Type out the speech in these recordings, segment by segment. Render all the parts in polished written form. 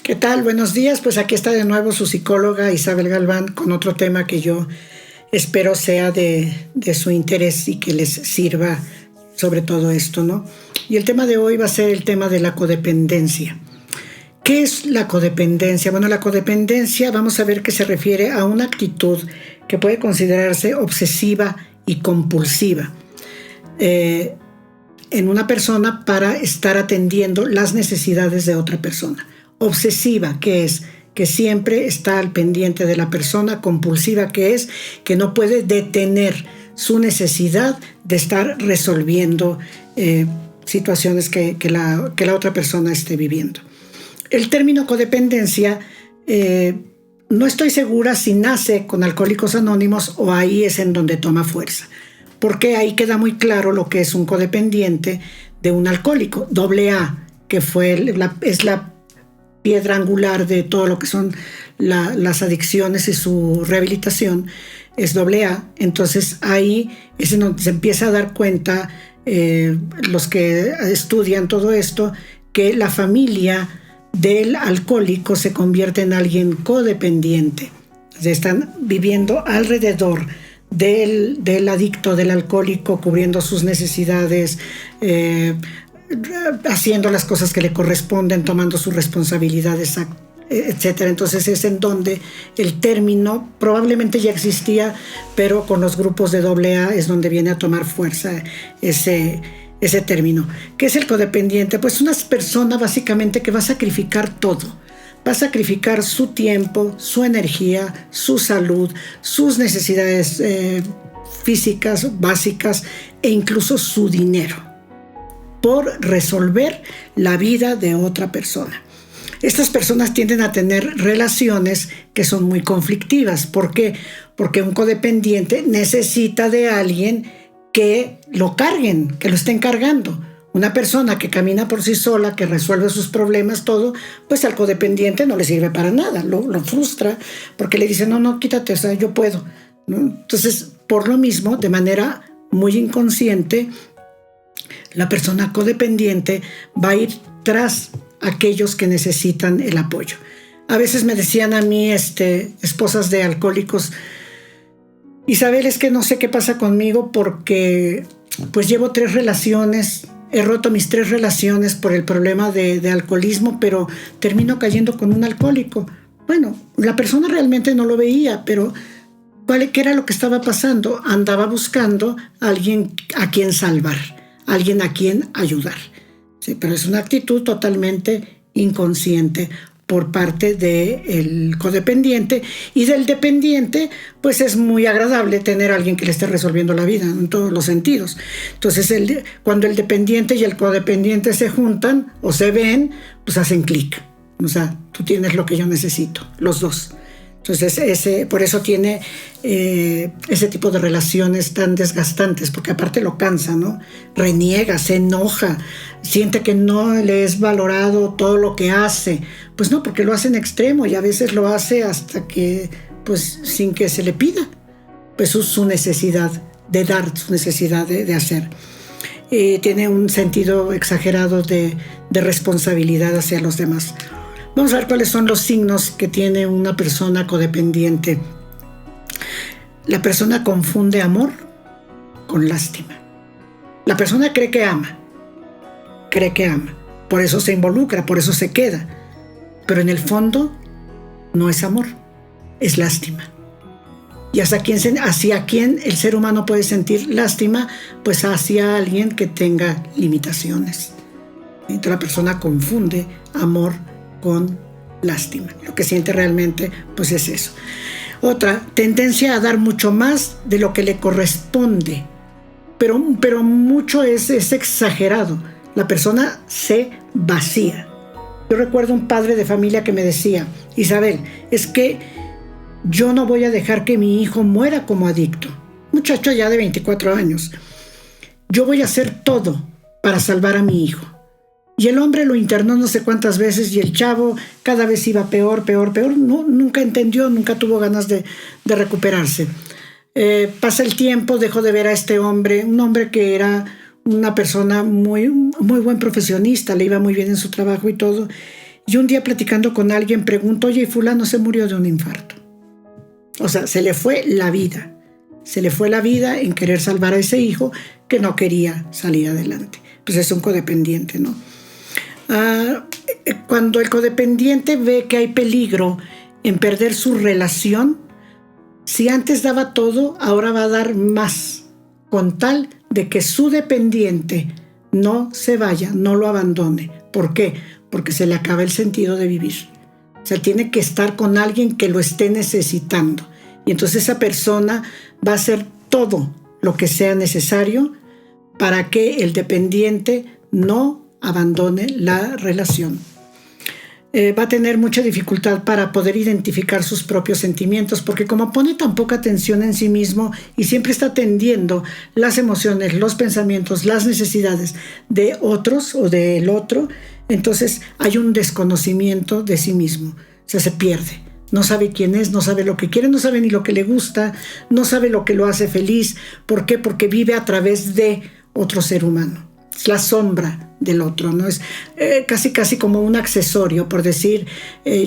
¿Qué tal? Buenos días. Pues aquí está de nuevo su psicóloga Isabel Galván con otro tema que yo espero sea de su interés y que les sirva sobre todo esto, ¿no? Y el tema de hoy va a ser el tema de la codependencia. ¿Qué es la codependencia? Bueno, la codependencia vamos a ver que se refiere a una actitud que puede considerarse obsesiva y compulsiva en una persona para estar atendiendo las necesidades de otra persona. Obsesiva, que es que siempre está al pendiente de la persona. Compulsiva, que es que no puede detener su necesidad de estar resolviendo situaciones que la otra persona esté viviendo. El término codependencia, no estoy segura si nace con Alcohólicos Anónimos o ahí es en donde toma fuerza, porque ahí queda muy claro lo que es un codependiente de un alcohólico. AA, que es la piedra angular de todo lo que son las adicciones y su rehabilitación, es AA. Entonces ahí es en donde se empieza a dar cuenta los que estudian todo esto, que la familia del alcohólico se convierte en alguien codependiente. Están viviendo alrededor del adicto, del alcohólico, cubriendo sus necesidades, haciendo las cosas que le corresponden, tomando sus responsabilidades, etcétera. Entonces es en donde el término probablemente ya existía, pero con los grupos de AA es donde viene a tomar fuerza ese término. ¿Qué es el codependiente? Pues una persona básicamente que va a sacrificar todo. Va a sacrificar su tiempo, su energía, su salud, sus necesidades físicas básicas e incluso su dinero por resolver la vida de otra persona. Estas personas tienden a tener relaciones que son muy conflictivas. ¿Por qué? Porque un codependiente necesita de alguien que lo carguen, que lo estén cargando. Una persona que camina por sí sola, que resuelve sus problemas, todo, pues al codependiente no le sirve para nada, lo frustra, porque le dice, no, quítate, o sea, yo puedo, ¿no? Entonces, por lo mismo, de manera muy inconsciente, la persona codependiente va a ir tras aquellos que necesitan el apoyo. A veces me decían a mí, esposas de alcohólicos, Isabel, es que no sé qué pasa conmigo porque pues llevo 3 relaciones, he roto mis 3 relaciones por el problema de alcoholismo, pero termino cayendo con un alcohólico. Bueno, la persona realmente no lo veía, pero ¿qué era lo que estaba pasando? Andaba buscando a alguien a quien salvar, alguien a quien ayudar. Sí, pero es una actitud totalmente inconsciente por parte del codependiente, y del dependiente pues es muy agradable tener a alguien que le esté resolviendo la vida en todos los sentidos. Entonces cuando el dependiente y el codependiente se juntan o se ven, pues hacen clic. O sea, tú tienes lo que yo necesito, los dos. Entonces por eso tiene ese tipo de relaciones tan desgastantes, porque aparte lo cansa, ¿no? Reniega, se enoja, siente que no le es valorado todo lo que hace. Pues no, porque lo hace en extremo y a veces lo hace hasta que, pues sin que se le pida, pues su necesidad de dar, su necesidad de hacer. Tiene un sentido exagerado de responsabilidad hacia los demás. Vamos a ver cuáles son los signos que tiene una persona codependiente. La persona confunde amor con lástima. La persona cree que ama, por eso se involucra, por eso se queda, pero en el fondo no es amor, es lástima. Y hacia quién el ser humano puede sentir lástima, pues hacia alguien que tenga limitaciones. Entonces la persona confunde amor con lástima. Lo que siente realmente pues es eso. Otra, tendencia a dar mucho más de lo que le corresponde, pero mucho es exagerado. La persona se vacía. Yo recuerdo un padre de familia que me decía, Isabel, es que yo no voy a dejar que mi hijo muera como adicto. Muchacho ya de 24 años. Yo voy a hacer todo para salvar a mi hijo. Y el hombre lo internó no sé cuántas veces y el chavo cada vez iba peor. No, nunca entendió, nunca tuvo ganas de recuperarse. Pasa el tiempo, dejó de ver a este hombre, un hombre que era una persona muy buen profesionista, le iba muy bien en su trabajo y todo. Y un día platicando con alguien pregunto, oye, ¿y fulano se murió de un infarto? O sea, se le fue la vida. Se le fue la vida en querer salvar a ese hijo que no quería salir adelante. Pues es un codependiente, ¿no? Cuando el codependiente ve que hay peligro en perder su relación, si antes daba todo, ahora va a dar más, con tal de que su dependiente no se vaya, no lo abandone. ¿Por qué? Porque se le acaba el sentido de vivir. O sea, tiene que estar con alguien que lo esté necesitando. Y entonces esa persona va a hacer todo lo que sea necesario para que el dependiente no abandone la relación. Va a tener mucha dificultad para poder identificar sus propios sentimientos, porque como pone tan poca atención en sí mismo y siempre está atendiendo las emociones, los pensamientos, las necesidades de otros o del otro, entonces hay un desconocimiento de sí mismo. O sea, se pierde. No sabe quién es, no sabe lo que quiere, no sabe ni lo que le gusta, no sabe lo que lo hace feliz. ¿Por qué? Porque vive a través de otro ser humano. Es la sombra del otro, ¿no? Es casi como un accesorio, por decir,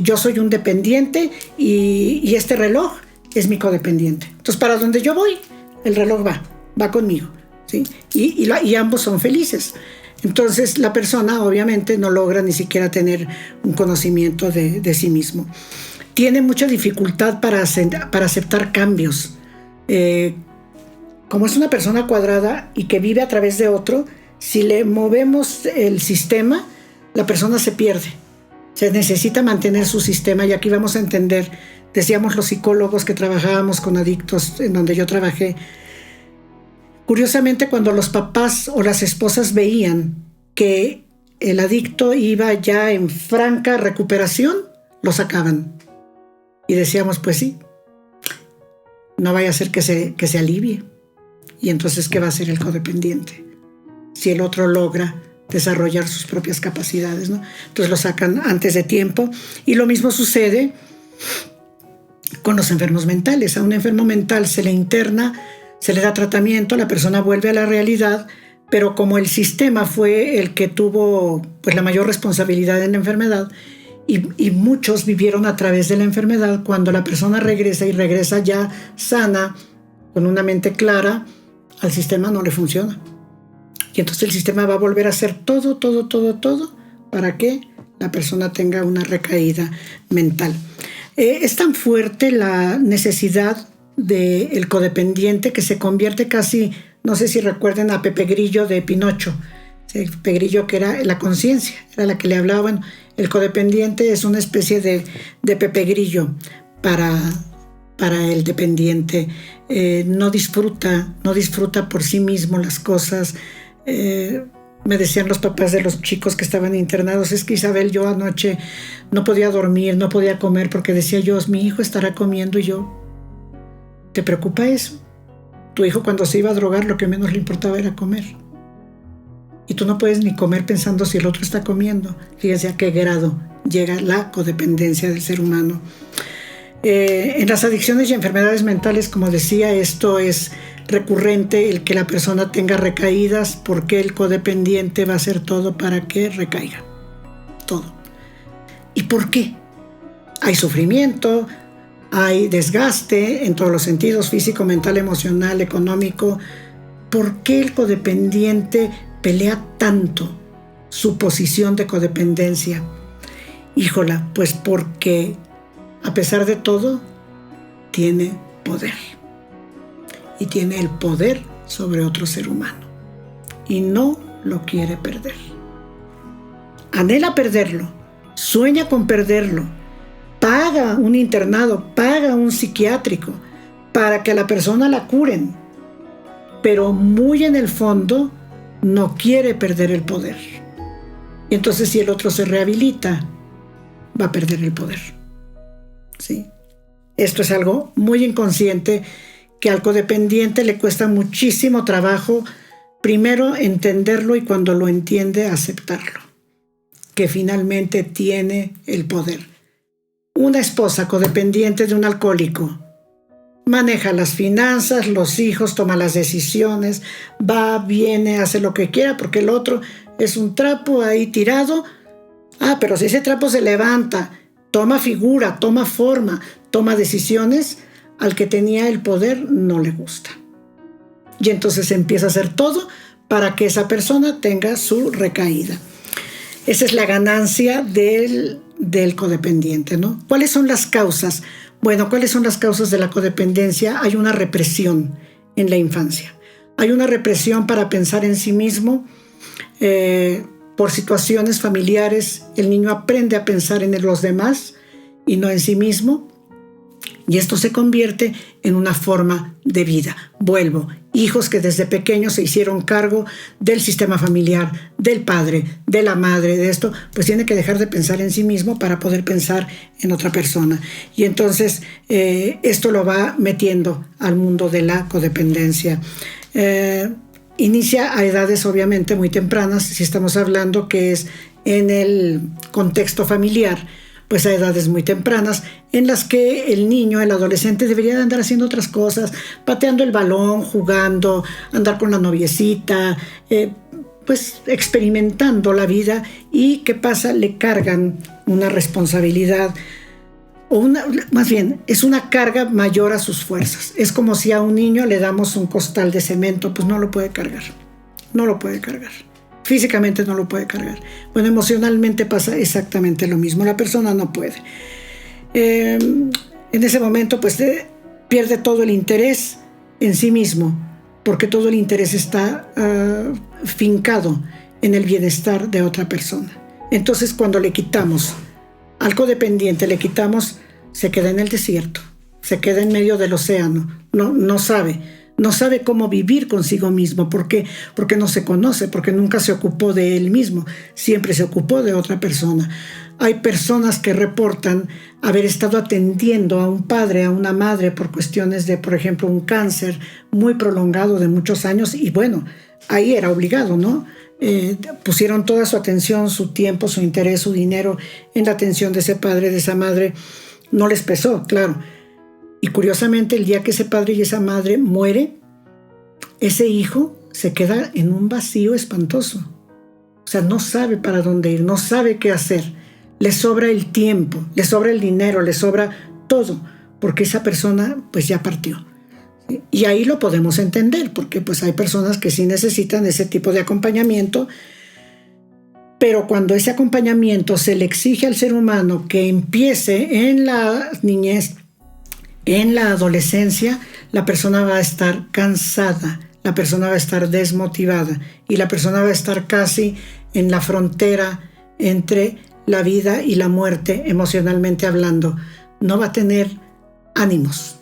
yo soy un dependiente y este reloj es mi codependiente. Entonces, para donde yo voy, el reloj va conmigo, ¿sí? Y ambos son felices. Entonces, la persona obviamente no logra ni siquiera tener un conocimiento de sí mismo. Tiene mucha dificultad para aceptar cambios. Como es una persona cuadrada y que vive a través de otro, si le movemos el sistema, la persona se pierde. Se necesita mantener su sistema, y aquí vamos a entender, decíamos los psicólogos que trabajábamos con adictos, en donde yo trabajé. Curiosamente, cuando los papás o las esposas veían que el adicto iba ya en franca recuperación, lo sacaban. Y decíamos, pues sí, no vaya a ser que se alivie. Y entonces, ¿qué va a hacer el codependiente? Si el otro logra desarrollar sus propias capacidades, ¿no? Entonces lo sacan antes de tiempo. Y lo mismo sucede con los enfermos mentales. A un enfermo mental se le interna, se le da tratamiento, la persona vuelve a la realidad, pero como el sistema fue el que tuvo pues la mayor responsabilidad en la enfermedad, y muchos vivieron a través de la enfermedad, cuando la persona regresa ya sana, con una mente clara, al sistema no le funciona. Y entonces el sistema va a volver a hacer todo para que la persona tenga una recaída mental. Es tan fuerte la necesidad del codependiente que se convierte casi, no sé si recuerden a Pepe Grillo de Pinocho. Pepe Grillo, que era la conciencia, era la que le hablaba. Bueno, el codependiente es una especie de Pepe Grillo para el dependiente. No disfruta por sí mismo las cosas. Me decían los papás de los chicos que estaban internados, es que Isabel, yo anoche no podía dormir, no podía comer, porque decía yo, mi hijo estará comiendo. Y yo, ¿te preocupa eso? Tu hijo, cuando se iba a drogar, lo que menos le importaba era comer. Y tú no puedes ni comer pensando si el otro está comiendo. Fíjese a qué grado llega la codependencia del ser humano. En las adicciones y enfermedades mentales, como decía, esto es recurrente, el que la persona tenga recaídas, porque el codependiente va a hacer todo para que recaiga. Todo. ¿Y por qué? Hay sufrimiento, hay desgaste en todos los sentidos, físico, mental, emocional, económico. ¿Por qué el codependiente pelea tanto su posición de codependencia? Híjola, pues porque a pesar de todo tiene poder, y tiene el poder sobre otro ser humano y no lo quiere perder. Anhela perderlo, sueña con perderlo, paga un internado, paga un psiquiátrico para que a la persona la curen, pero muy en el fondo no quiere perder el poder. Y entonces, si el otro se rehabilita, va a perder el poder. ¿Sí? Esto es algo muy inconsciente que al codependiente le cuesta muchísimo trabajo, primero entenderlo, y cuando lo entiende, aceptarlo, que finalmente tiene el poder. Una esposa codependiente de un alcohólico maneja las finanzas, los hijos, toma las decisiones, va, viene, hace lo que quiera, porque el otro es un trapo ahí tirado, Pero si ese trapo se levanta, toma figura, toma forma, toma decisiones, al que tenía el poder no le gusta. Y entonces empieza a hacer todo para que esa persona tenga su recaída. Esa es la ganancia del codependiente, ¿no? ¿Cuáles son las causas? Bueno, ¿cuáles son las causas de la codependencia? Hay una represión en la infancia. Hay una represión para pensar en sí mismo. Por situaciones familiares, el niño aprende a pensar en los demás y no en sí mismo. Y esto se convierte en una forma de vida. Vuelvo, hijos que desde pequeños se hicieron cargo del sistema familiar, del padre, de la madre, de esto, pues tiene que dejar de pensar en sí mismo para poder pensar en otra persona. Y entonces esto lo va metiendo al mundo de la codependencia. Inicia a edades obviamente muy tempranas, si estamos hablando que es en el contexto familiar, pues a edades muy tempranas, en las que el niño, el adolescente, debería de andar haciendo otras cosas, pateando el balón, jugando, andar con la noviecita, pues experimentando la vida. ¿Y qué pasa? Le cargan una responsabilidad, más bien, es una carga mayor a sus fuerzas. Es como si a un niño le damos un costal de cemento, pues no lo puede cargar, no lo puede cargar. Físicamente no lo puede cargar. Bueno, emocionalmente pasa exactamente lo mismo. La persona no puede. En ese momento, pues pierde todo el interés en sí mismo, porque todo el interés está fincado en el bienestar de otra persona. Entonces, cuando le quitamos al codependiente, se queda en el desierto, se queda en medio del océano, no sabe cómo vivir consigo mismo. ¿Por qué? Porque no se conoce, porque nunca se ocupó de él mismo, siempre se ocupó de otra persona. Hay personas que reportan haber estado atendiendo a un padre, a una madre, por cuestiones de, por ejemplo, un cáncer muy prolongado de muchos años, y bueno, ahí era obligado, ¿no? Pusieron toda su atención, su tiempo, su interés, su dinero en la atención de ese padre, de esa madre. No les pesó, claro. Y curiosamente, el día que ese padre y esa madre muere, ese hijo se queda en un vacío espantoso. O sea, no sabe para dónde ir, no sabe qué hacer. Le sobra el tiempo, le sobra el dinero, le sobra todo, porque esa persona pues ya partió. Y ahí lo podemos entender, porque pues hay personas que sí necesitan ese tipo de acompañamiento, pero cuando ese acompañamiento se le exige al ser humano que empiece en la niñez, en la adolescencia, la persona va a estar cansada, la persona va a estar desmotivada y la persona va a estar casi en la frontera entre la vida y la muerte, emocionalmente hablando. No va a tener ánimos.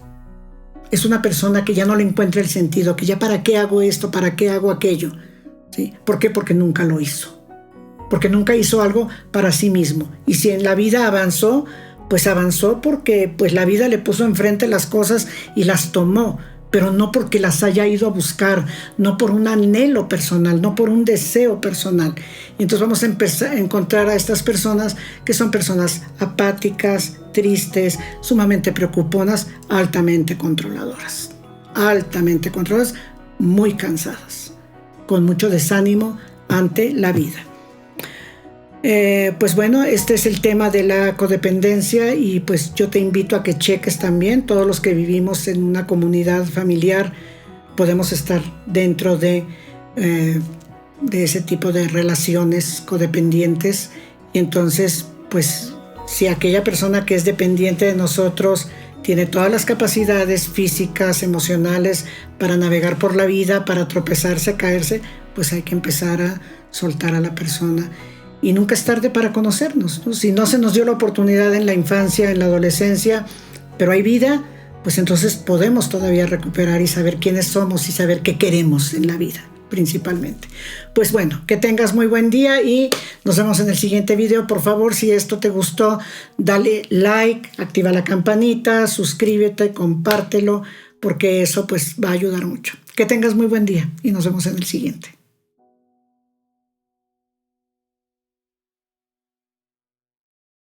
Es una persona que ya no le encuentra el sentido, que ya para qué hago esto, para qué hago aquello. ¿Sí? ¿Por qué? Porque nunca lo hizo. Porque nunca hizo algo para sí mismo. Y si en la vida avanzó, pues avanzó porque pues la vida le puso enfrente las cosas y las tomó, pero no porque las haya ido a buscar, no por un anhelo personal, no por un deseo personal. Y entonces vamos a empezar a encontrar a estas personas que son personas apáticas, tristes, sumamente preocuponas, altamente controladoras, muy cansadas, con mucho desánimo ante la vida. Pues bueno, este es el tema de la codependencia y pues yo te invito a que cheques también. Todos los que vivimos en una comunidad familiar podemos estar dentro de ese tipo de relaciones codependientes. Y entonces, pues si aquella persona que es dependiente de nosotros tiene todas las capacidades físicas, emocionales para navegar por la vida, para tropezarse, caerse, pues hay que empezar a soltar a la persona. Y nunca es tarde para conocernos, ¿no? Si no se nos dio la oportunidad en la infancia, en la adolescencia, pero hay vida, pues entonces podemos todavía recuperar y saber quiénes somos y saber qué queremos en la vida, principalmente. Pues bueno, que tengas muy buen día y nos vemos en el siguiente video. Por favor, si esto te gustó, dale like, activa la campanita, suscríbete, compártelo, porque eso pues va a ayudar mucho. Que tengas muy buen día y nos vemos en el siguiente.